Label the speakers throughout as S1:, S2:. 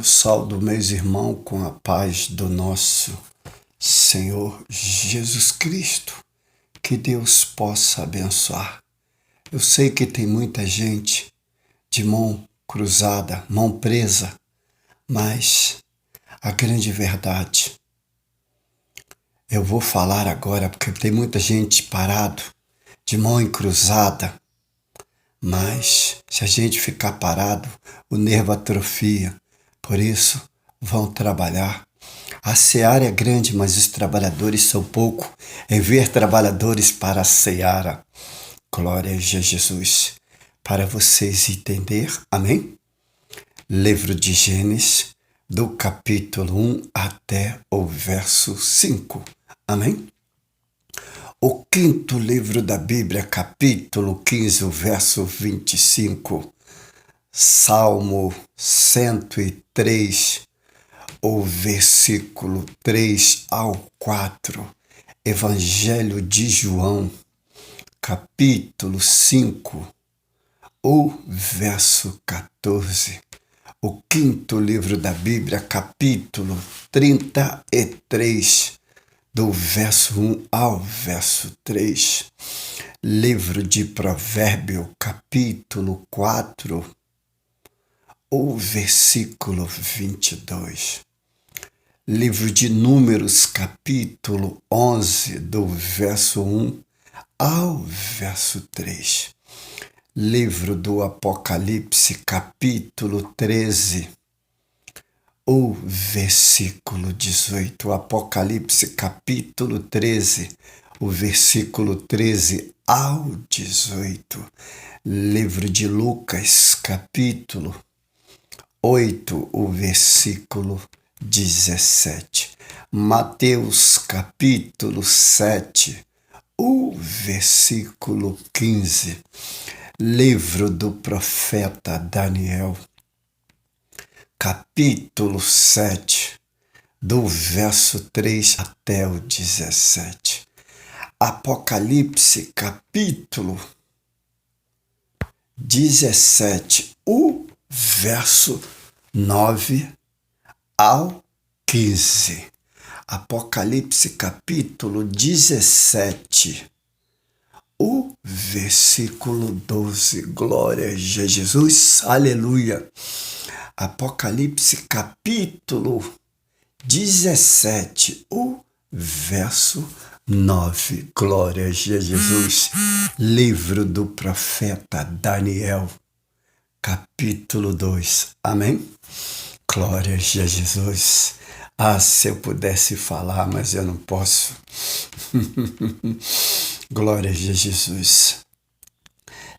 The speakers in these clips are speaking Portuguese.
S1: Eu saudo meus irmãos com a paz do nosso Senhor Jesus Cristo. Que Deus possa abençoar. Eu sei que tem muita gente de mão cruzada, mão presa, mas a grande verdade, eu vou falar agora porque tem muita gente parado, de mão encruzada, mas se a gente ficar parado, o nervo atrofia. Por isso, vão trabalhar. A seara é grande, mas os trabalhadores são pouco. Enviar trabalhadores para a seara. Glória a Jesus. Para vocês entender, amém? Livro de Gênesis, do capítulo 1 até o verso 5. Amém? O quinto livro da Bíblia, capítulo 15, o verso 25. Salmo 103, o versículo 3 ao 4. Evangelho de João, capítulo 5, o verso 14. O quinto livro da Bíblia, capítulo 33, do verso 1 ao verso 3. Livro de Provérbio, capítulo 4, o versículo 22. Livro de Números, capítulo 11, do verso 1 ao verso 3. Livro do Apocalipse, capítulo 13, o versículo 18. Apocalipse, capítulo 13, o versículo 13 ao 18. Livro de Lucas, capítulo 8, o versículo 17. Mateus, capítulo 7, o versículo 15. Livro do profeta Daniel, capítulo 7, do verso 3 até o 17. Apocalipse, capítulo 17, o verso 9 ao 15. Apocalipse, capítulo 17, o versículo 12. Glória a Jesus, aleluia. Apocalipse, capítulo 17, o verso 9. Glória a Jesus. Livro do profeta Daniel, capítulo 2. Amém? Glória a Jesus. Ah, se eu pudesse falar, mas eu não posso. Glória a Jesus.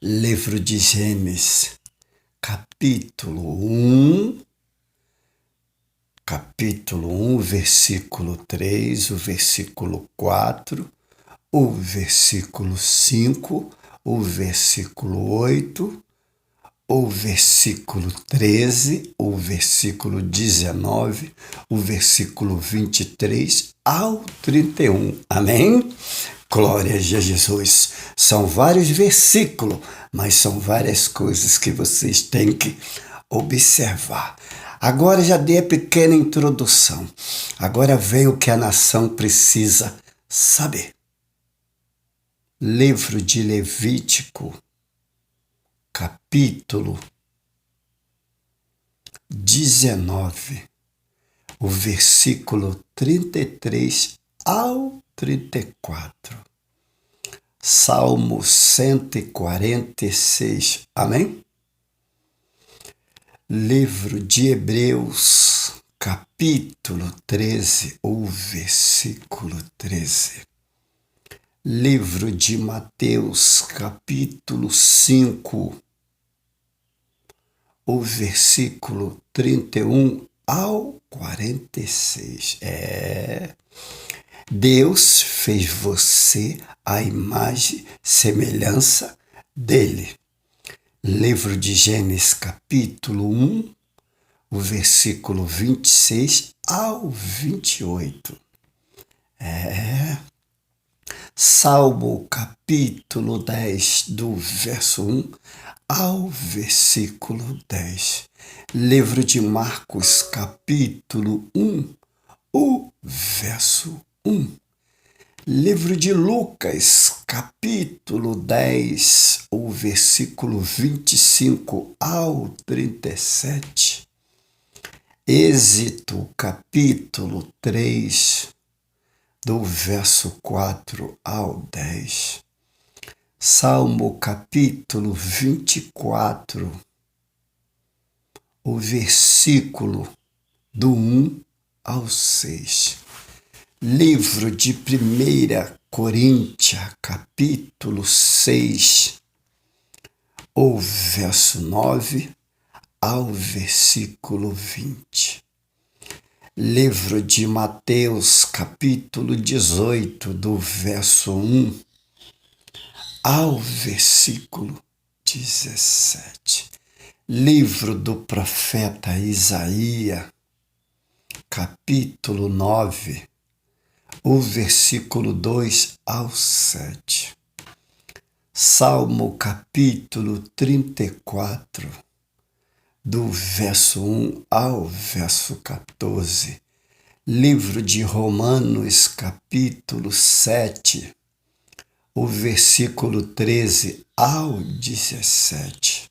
S1: Livro de Gênesis, capítulo 1, versículo 3, o versículo 4, o versículo 5, o versículo 8, o versículo 13, o versículo 19, o versículo 23 ao 31. Amém? Glória a Jesus. São vários versículos, mas são várias coisas que vocês têm que observar. Agora já dei a pequena introdução. Agora vem o que a nação precisa saber. Livro de Levítico, capítulo 19, o versículo 33 ao 34. Salmo 146. Amém? Livro de Hebreus, capítulo 13, o versículo 13. Livro de Mateus, capítulo 5, o versículo 31 ao 46. Deus fez você à imagem e semelhança dele. Livro de Gênesis, capítulo 1, o versículo 26 ao 28. Salmo, capítulo 10, do verso 1 ao versículo 10. Livro de Marcos, capítulo 1, o verso 1. Livro de Lucas, capítulo 10, o versículo 25 ao 37. Êxodo, capítulo 3, do verso 4 ao 10. Salmo, capítulo 24, o versículo do 1 ao 6. Livro de 1 Coríntios, capítulo 6, o verso 9 ao versículo 20. Livro de Mateus, capítulo 18, do verso 1 ao versículo 17. Livro do profeta Isaías, capítulo 9, o versículo 2 ao 7. Salmo, capítulo 34, do verso 1 ao verso 14. Livro de Romanos, capítulo 7, o versículo 13 ao 17.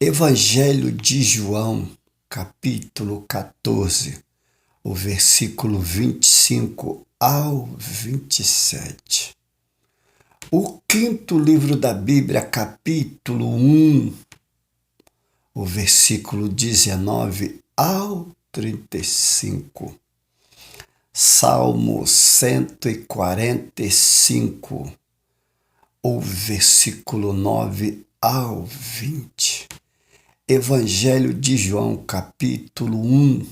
S1: Evangelho de João, capítulo 14, o versículo 25 ao 27. O quinto livro da Bíblia, capítulo 1, o versículo 19 ao 35. Salmo 145, o versículo 9 ao 20. Evangelho de João, capítulo 1,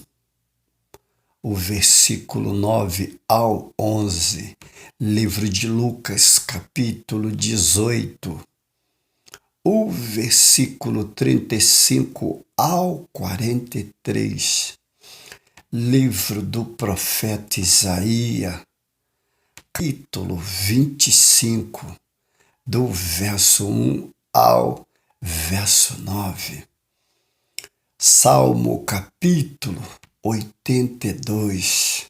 S1: o versículo 9 ao 11. Livro de Lucas, capítulo 18, o versículo 35 ao 43. Livro do profeta Isaías, capítulo 25, do verso 1 ao verso 9. Salmo, capítulo 82.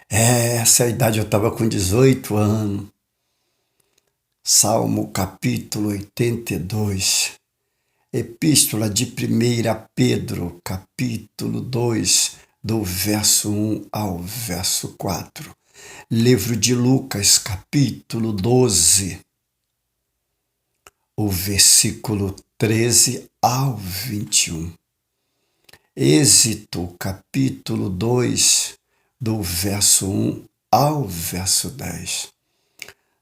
S1: Essa é a idade, eu estava com 18 anos. Salmo, capítulo 82. Epístola de 1 Pedro, capítulo 2, do verso 1 ao verso 4. Livro de Lucas, capítulo 12, o versículo 13 ao 21. Êxodo, capítulo 2, do verso 1 ao verso 10.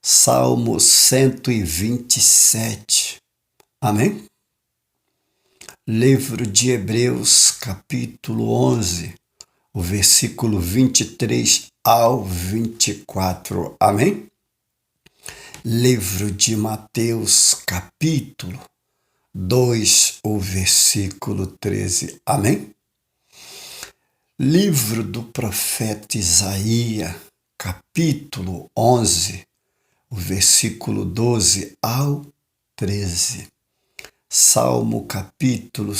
S1: Salmo 127. Amém? Livro de Hebreus, capítulo 11, o versículo 23 ao 24. Amém? Livro de Mateus, capítulo 2, o versículo 13. Amém? Livro do profeta Isaías, capítulo 11, o versículo 12 ao 13. Salmo, capítulo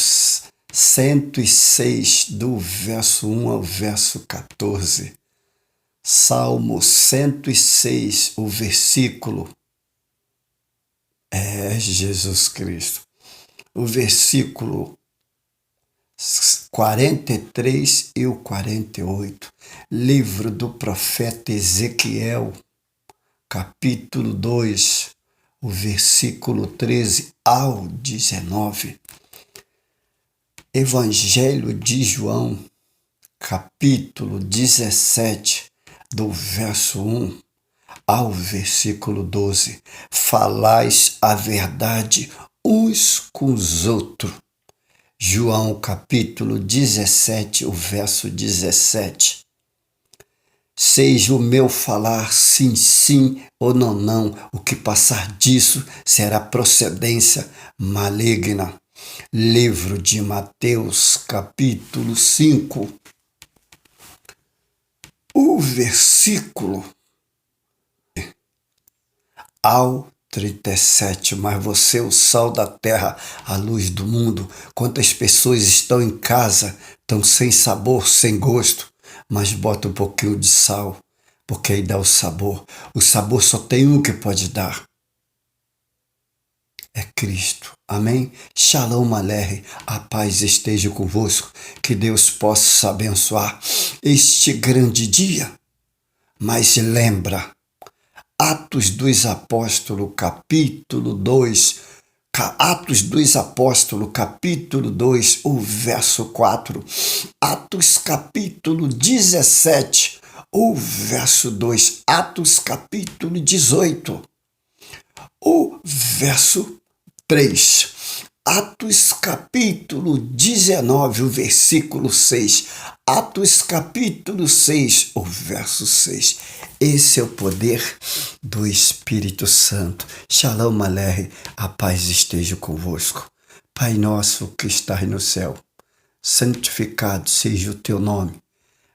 S1: 106, do verso 1 ao verso 14. Salmo 106, o versículo Jesus Cristo. O versículo 43 e o 48. Livro do profeta Ezequiel, capítulo 2, o versículo 13 ao 19. Evangelho de João, capítulo 17, do verso 1 ao versículo 12. Falais a verdade uns com os outros. João, capítulo 17, o verso 17. Seja o meu falar sim, sim ou não, não. O que passar disso será procedência maligna. Livro de Mateus, capítulo 5, o versículo ao 37. Mas você é o sal da terra, a luz do mundo. Quantas pessoas estão em casa, estão sem sabor, sem gosto, mas bota um pouquinho de sal, porque aí dá o sabor. O sabor só tem um que pode dar. É Cristo. Amém? Shalom Aleichem, a paz esteja convosco, que Deus possa abençoar este grande dia. Mas lembra, Atos dos Apóstolos, capítulo 2, Atos dos Apóstolos, capítulo 2, o verso 4, Atos capítulo 17, o verso 2, Atos capítulo 18, o verso 3, Atos capítulo 19, o versículo 6, Atos capítulo 6, o verso 6. Esse é o poder do Espírito Santo. Shalom Aleichem, a paz esteja convosco. Pai nosso que estás no céu, santificado seja o teu nome.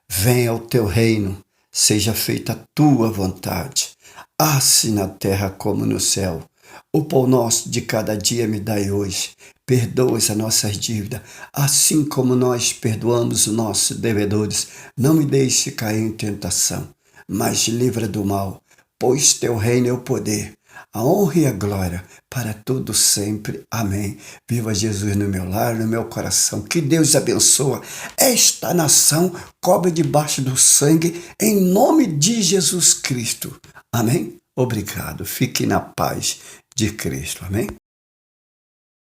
S1: Venha o teu reino, seja feita a tua vontade, assim na terra como no céu. O pão nosso de cada dia me dai hoje. Perdoa as nossas dívidas, assim como nós perdoamos os nossos devedores. Não me deixe cair em tentação, mas livra do mal, pois teu reino é o poder, a honra e a glória para todo sempre. Amém. Viva Jesus no meu lar, no meu coração. Que Deus abençoe esta nação, cobre debaixo do sangue, em nome de Jesus Cristo. Amém. Obrigado. Fique na paz de Cristo. Amém.